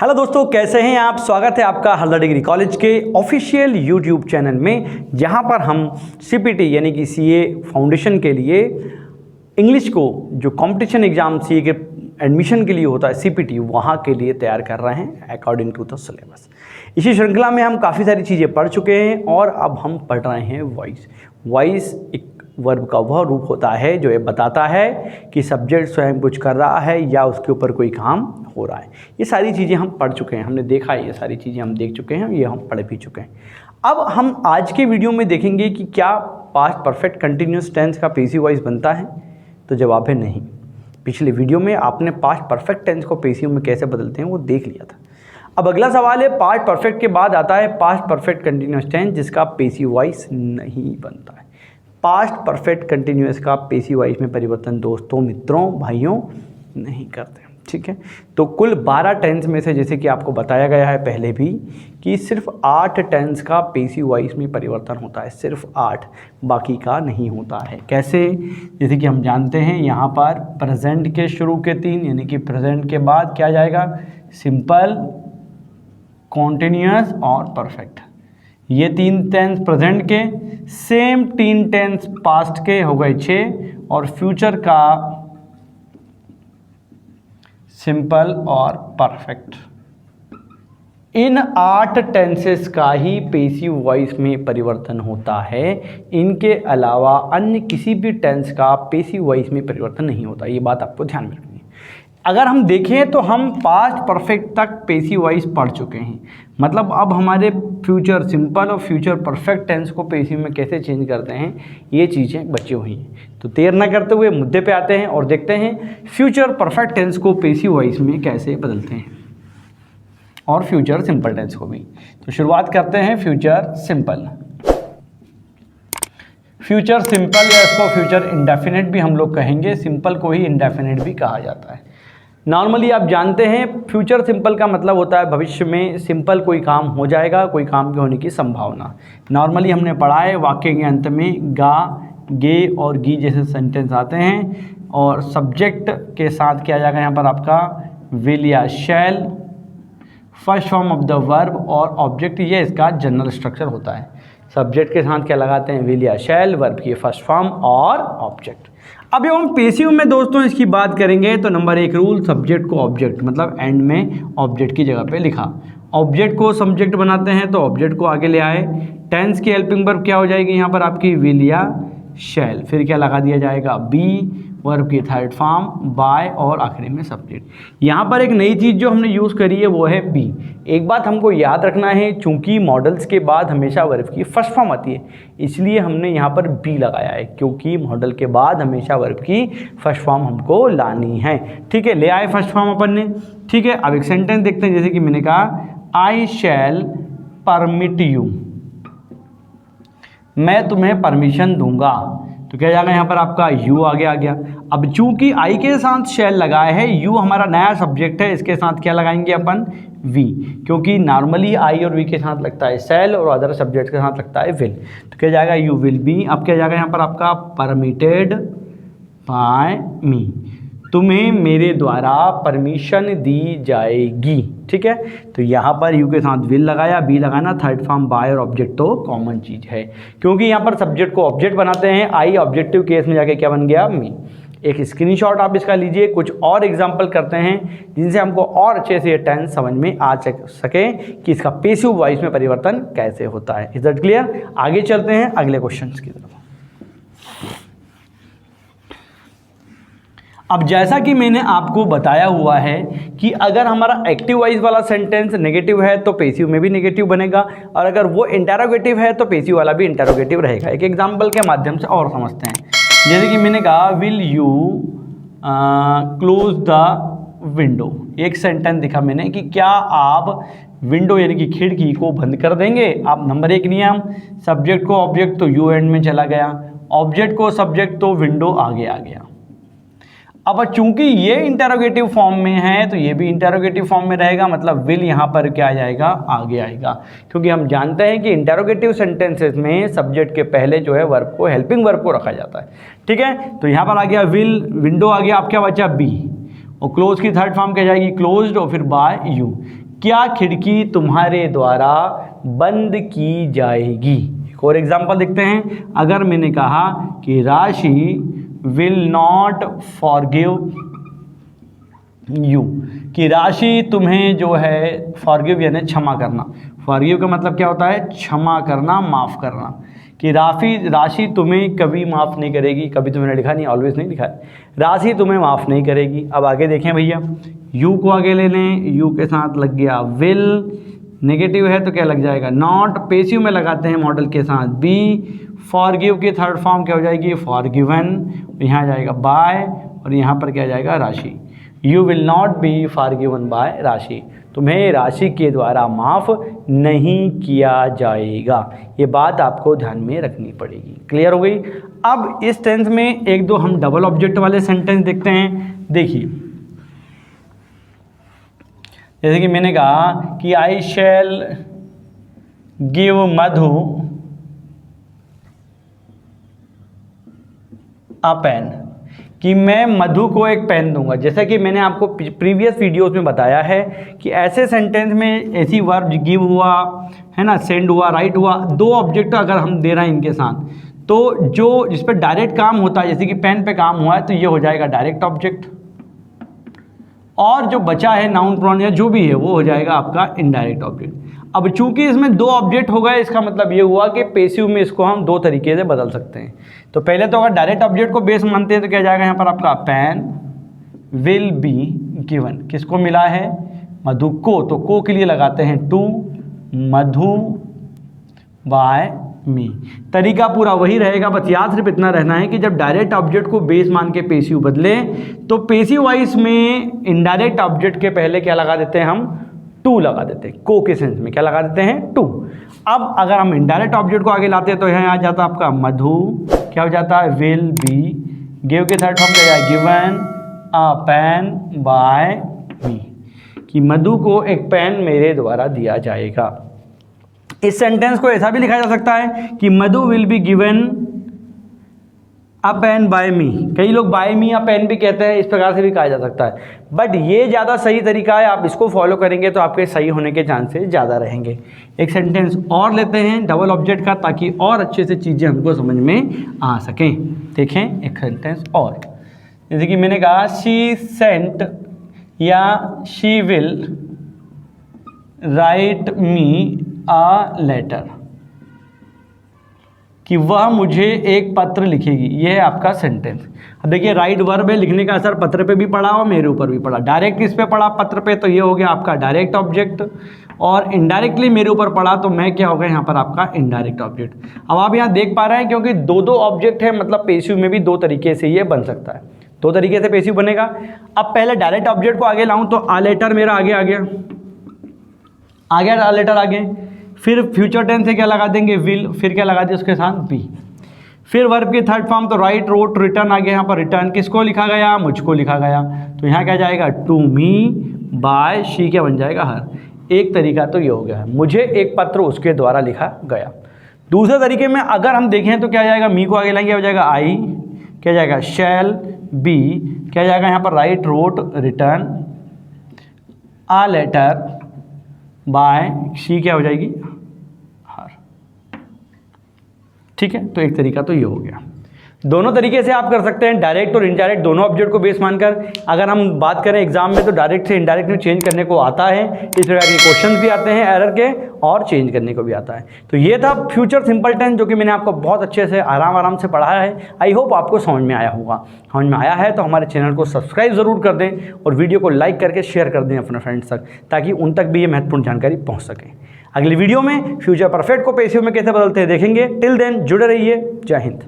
Hello दोस्तों, कैसे हैं आप। स्वागत है आपका हल्दर डिग्री कॉलेज के ऑफिशियल यूट्यूब चैनल में, जहां पर हम सीपीटी यानी कि सीए फाउंडेशन के लिए इंग्लिश को जो कंपटीशन एग्जाम सीए के एडमिशन के लिए होता है सीपीटी, वहां के लिए तैयार कर रहे हैं अकॉर्डिंग टू द सिलेबस। इसी श्रृंखला में हम काफ़ी सारी चीज़ें पढ़ चुके हैं और अब हम पढ़ रहे हैं वॉइस। वॉइस एक वर्ब का वह रूप होता है जो ये बताता है कि सब्जेक्ट स्वयं कुछ कर रहा है या उसके ऊपर कोई काम हो रहा है। ये सारी चीज़ें हम पढ़ चुके हैं, हमने देखा है, ये सारी चीज़ें हम देख चुके हैं, ये हम पढ़ भी चुके हैं। अब हम आज के वीडियो में देखेंगे कि क्या पास्ट परफेक्ट कंटिन्यूस टेंस का पैसिव वॉइस बनता है। तो जवाब है नहीं। पिछले वीडियो में आपने पास्ट परफेक्ट टेंस को पैसिव में कैसे बदलते हैं वो देख लिया था। अब अगला सवाल है, पास्ट परफेक्ट के बाद आता है पास्ट परफेक्ट कंटिन्यूस टेंस जिसका पैसिव वॉइस नहीं बनता है। पास्ट परफेक्ट कंटिन्यूस का पैसिव वॉइस में परिवर्तन दोस्तों, मित्रों, भाइयों नहीं करते। ठीक है, तो कुल 12 टेंस में से जैसे कि आपको बताया गया है पहले भी कि सिर्फ 8 टेंस का पैसिव वॉइस में परिवर्तन होता है, सिर्फ 8, बाकी का नहीं होता है। कैसे? जैसे कि हम जानते हैं यहाँ पर प्रेजेंट के शुरू के 3 यानी कि प्रेजेंट के बाद क्या जाएगा, सिंपल, कॉन्टिन्यूअस और परफेक्ट। ये 3 टेंस प्रेजेंट के, सेम 3 टेंस पास्ट के हो गए 6 और फ्यूचर का सिंपल और परफेक्ट। इन 8 टेंसेस का ही पैसिव वॉइस में परिवर्तन होता है। इनके अलावा अन्य किसी भी टेंस का पैसिव वॉइस में परिवर्तन नहीं होता। ये बात आपको ध्यान में रखनी है। अगर हम देखें तो हम पास्ट परफेक्ट तक पैसिव वॉइस पढ़ चुके हैं, मतलब अब हमारे फ्यूचर सिंपल और फ्यूचर परफेक्ट टेंस को पैसिव में कैसे चेंज करते हैं ये चीज़ें बची हुई हैं। तो देर न करते हुए मुद्दे पे आते हैं और देखते हैं फ्यूचर परफेक्ट टेंस को पैसिव वॉइस में कैसे बदलते हैं और फ्यूचर सिंपल टेंस को भी। तो शुरुआत करते हैं फ्यूचर सिंपल। फ्यूचर सिंपल या इसको फ्यूचर इंडेफिनिट भी हम लोग कहेंगे, सिंपल को ही इंडेफिनिट भी कहा जाता है। नॉर्मली आप जानते हैं फ्यूचर सिंपल का मतलब होता है भविष्य में सिंपल कोई काम हो जाएगा, कोई काम के होने की संभावना। नॉर्मली हमने पढ़ा है वाक्य के अंत में गा, गे और गी जैसे सेंटेंस आते हैं और सब्जेक्ट के साथ किया जाएगा यहाँ पर आपका विल या shall, first form of the verb और ऑब्जेक्ट, ये इसका जनरल स्ट्रक्चर होता है। सब्जेक्ट के साथ क्या लगाते हैं, विल या शैल, वर्ब की फर्स्ट फॉर्म और ऑब्जेक्ट। अब जब हम पैसिव में दोस्तों इसकी बात करेंगे तो नंबर 1 रूल, सब्जेक्ट को ऑब्जेक्ट मतलब एंड में ऑब्जेक्ट की जगह पे लिखा। ऑब्जेक्ट को सब्जेक्ट बनाते हैं तो ऑब्जेक्ट को आगे ले आए। टेंस की हेल्पिंग वर्ब क्या हो जाएगी यहाँ पर आपकी, विल या शैल, फिर क्या लगा दिया जाएगा, बी, वर्ब की थर्ड फॉर्म, बाय और आखिरी में सब्जेक्ट। यहाँ पर एक नई चीज़ जो हमने यूज़ करी है वो है बी। एक बात हमको याद रखना है, चूंकि मॉडल्स के बाद हमेशा वर्ब की फर्स्ट फॉर्म आती है इसलिए हमने यहाँ पर बी लगाया है, क्योंकि मॉडल के बाद हमेशा वर्ब की फर्स्ट फॉर्म हमको लानी है। ठीक है, ले आए फर्स्ट फॉर्म अपन ने। ठीक है, अब एक सेंटेंस देखते हैं, जैसे कि मैंने कहा आई शैल परमिट यू, मैं तुम्हें परमिशन दूंगा, तो क्या जाएगा यहाँ पर आपका यू आगे आ गया। अब चूंकि आई के साथ शैल लगाए है, यू हमारा नया सब्जेक्ट है, इसके साथ क्या लगाएंगे अपन, वी, क्योंकि नॉर्मली आई और वी के साथ लगता है शैल और अदर सब्जेक्ट के साथ लगता है विल, तो क्या जाएगा यू विल बी। अब क्या जाएगा यहाँ पर आपका परमिटेड बाय मी, तुम्हें मेरे द्वारा परमिशन दी जाएगी। ठीक है, तो यहाँ पर यू के साथ विल लगाया, बी लगाना, थर्ड फॉर्म बाय और ऑब्जेक्ट तो कॉमन चीज़ है, क्योंकि यहाँ पर सब्जेक्ट को ऑब्जेक्ट बनाते हैं। आई ऑब्जेक्टिव केस में जाके क्या बन गया, मी। एक स्क्रीनशॉट आप इसका लीजिए, कुछ और एग्जाम्पल करते हैं जिनसे हमको और अच्छे से ये टेंस समझ में आ सके कि इसका पैसिव वॉइस में परिवर्तन कैसे होता है। Is that clear? आगे चलते हैं अगले क्वेश्चन की तरफ। अब जैसा कि मैंने आपको बताया हुआ है कि अगर हमारा एक्टिव वॉइस वाला सेंटेंस नेगेटिव है तो पैसिव में भी नेगेटिव बनेगा, और अगर वो इंटरोगेटिव है तो पैसिव वाला भी इंटरोगेटिव रहेगा। एक एग्जांपल के माध्यम से और समझते हैं, जैसे कि मैंने कहा will you close the window. एक सेंटेंस दिखा मैंने कि क्या आप विंडो यानी कि खिड़की को बंद कर देंगे। आप नंबर 1 नियम, सब्जेक्ट को ऑब्जेक्ट तो यू एंड में चला गया, ऑब्जेक्ट को सब्जेक्ट तो विंडो आगे आ गया। अब चूंकि ये इंटरोगेटिव फॉर्म में है तो ये भी इंटरोगेटिव फॉर्म में रहेगा, मतलब विल यहाँ पर क्या आ जाएगा, आगे आएगा, क्योंकि हम जानते हैं कि इंटरोगेटिव सेंटेंसेस में सब्जेक्ट के पहले जो है वर्ब को, हेल्पिंग वर्ब को रखा जाता है। ठीक है, तो यहाँ पर आ गया विल, विंडो आ गया, अब क्या बचा बी, और क्लोज की थर्ड फॉर्म क्या जाएगी, क्लोज्ड और फिर बाय यू। क्या खिड़की तुम्हारे द्वारा बंद की जाएगी। एक और एग्जांपल देखते हैं। अगर मैंने कहा कि राशि विल नॉट फॉरगिव यू, कि राशि तुम्हें जो है, फॉरगिव यानी क्षमा करना, फॉरगिव का मतलब क्या होता है, क्षमा करना, माफ़ करना, कि राशि तुम्हें कभी माफ़ नहीं करेगी। कभी तो मैंने लिखा नहीं, ऑलवेज नहीं लिखा है, राशि तुम्हें माफ़ नहीं करेगी। अब आगे देखें भैया, यू को आगे ले लें, यू के साथ लग गया विल, नेगेटिव है तो क्या लग जाएगा, नॉट, पेसिव में लगाते हैं मॉडल के साथ बी, फॉरगिव की थर्ड फॉर्म क्या हो जाएगी, फॉरगिवन, यहाँ जाएगा बाय, और यहाँ पर क्या जाएगा, Rashi. You will not be forgiven by Rashi, तुम्हें राशि के द्वारा माफ़ नहीं किया जाएगा। ये बात आपको ध्यान में रखनी पड़ेगी। क्लियर हो गई। अब इस टेंस में एक दो हम डबल ऑब्जेक्ट वाले सेंटेंस देखते हैं। देखिए, जैसे कि मैंने कहा कि आई शैल गिव मधु अ पेन, कि मैं मधु को एक पेन दूंगा। जैसा कि मैंने आपको प्रीवियस वीडियोस में बताया है कि ऐसे सेंटेंस में ऐसी वर्ब गिव हुआ है ना, सेंड हुआ, राइट हुआ, दो ऑब्जेक्ट अगर हम दे रहे हैं इनके साथ, तो जो जिस पर डायरेक्ट काम होता है, जैसे कि पेन पे काम हुआ है, तो ये हो जाएगा डायरेक्ट ऑब्जेक्ट, और जो बचा है नाउन प्रोनाउन या जो भी है वो हो जाएगा आपका इनडायरेक्ट ऑब्जेक्ट। अब चूंकि इसमें दो ऑब्जेक्ट हो गए, इसका मतलब ये हुआ कि पेसिव में इसको हम दो तरीके से बदल सकते हैं। तो पहले तो अगर डायरेक्ट ऑब्जेक्ट को बेस मानते हैं तो क्या जाएगा यहाँ पर आपका, पेन विल बी गिवन, किसको मिला है, मधु को, तो को के लिए लगाते हैं टू, मधु बाय मी। तरीका पूरा वही रहेगा, बस याद सिर्फ इतना रहना है कि जब डायरेक्ट ऑब्जेक्ट को बेस मान के पेसिव बदले, तो पेसिव वाइज में इनडायरेक्ट ऑब्जेक्ट के पहले क्या लगा देते हैं, हम टू लगा देते हैं, को के सेंस में क्या लगा देते हैं, टू। अब अगर हम इनडायरेक्ट ऑब्जेक्ट को आगे लाते हैं तो यहाँ आ जाता है आपका मधु, क्या हो जाता है, विल बी, गिव के थर्ड फॉर्म क्या है, गिवन अ पेन बाय मी, कि मधु को एक पेन मेरे द्वारा दिया जाएगा। इस सेंटेंस को ऐसा भी लिखा जा सकता है कि Madhu will be given a pen by me. कई लोग बाय मी अ पेन भी कहते हैं, इस प्रकार से भी कहा जा सकता है, बट ये ज़्यादा सही तरीका है। आप इसको फॉलो करेंगे तो आपके सही होने के चांसेस ज़्यादा रहेंगे। एक सेंटेंस और लेते हैं डबल ऑब्जेक्ट का, ताकि और अच्छे से चीज़ें हमको समझ में आ सकें। देखें एक सेंटेंस और, जैसे कि मैंने कहा शी सेंट या she will write me a letter, कि वह मुझे एक पत्र लिखेगी। यह है आपका सेंटेंस। अब देखिए, राइट वर्ब है, लिखने का असर पत्र पे भी पड़ा और मेरे ऊपर भी पड़ा। डायरेक्ट किस पे पड़ा, पत्र पे, तो ये हो गया आपका डायरेक्ट ऑब्जेक्ट, और इनडायरेक्टली मेरे ऊपर पड़ा तो मैं क्या हो गया यहाँ पर आपका इनडायरेक्ट ऑब्जेक्ट। अब आप यहाँ देख पा रहे हैं, क्योंकि दो दो ऑब्जेक्ट है, मतलब पेसिव में भी दो तरीके से ये बन सकता है, दो तरीके से पेसिव बनेगा। अब पहले डायरेक्ट ऑब्जेक्ट को आगे लाऊं तो आ लेटर मेरा आगे आ गया, आ लेटर आगे, फिर फ्यूचर टेंस से क्या लगा देंगे, विल, फिर क्या लगा दिया उसके साथ बी, फिर वर्ब की थर्ड फॉर्म तो राइट, रोट, रिटर्न आ गया। यहाँ पर रिटर्न किसको लिखा गया, मुझको लिखा गया, तो यहाँ क्या जाएगा, टू मी बाय शी, क्या बन जाएगा, हर। एक तरीका तो ये हो गया है, मुझे एक पत्र उसके द्वारा लिखा गया। दूसरे तरीके में अगर हम देखें तो क्या जाएगा, मी को आगे लाएंगे, हो जाएगा आई, क्या जाएगा, शैल बी, क्या जाएगा यहाँ पर, write, wrote, written a letter by she, क्या हो जाएगी, हर। ठीक है, तो एक तरीका तो ये हो गया। दोनों तरीके से आप कर सकते हैं, डायरेक्ट और इनडायरेक्ट, दोनों ऑब्जेक्ट को बेस मानकर। अगर हम बात करें एग्जाम में तो डायरेक्ट से इनडायरेक्ट में चेंज करने को आता है, इस प्रकार के क्वेश्चंस भी आते हैं एरर के, और चेंज करने को भी आता है। तो ये था फ्यूचर सिंपल टेंस, जो कि मैंने आपको बहुत अच्छे से आराम से पढ़ाया है। आई होप आपको समझ में आया होगा। समझ में आया है तो हमारे चैनल को सब्सक्राइब ज़रूर कर दें, और वीडियो को लाइक करके शेयर कर दें अपने फ्रेंड्स तक, ताकि उन तक भी ये महत्वपूर्ण जानकारी पहुँच सके। अगली वीडियो में फ्यूचर परफेक्ट को पेसिव में कैसे बदलते हैं देखेंगे। टिल देन जुड़े रहिए। जय हिंद।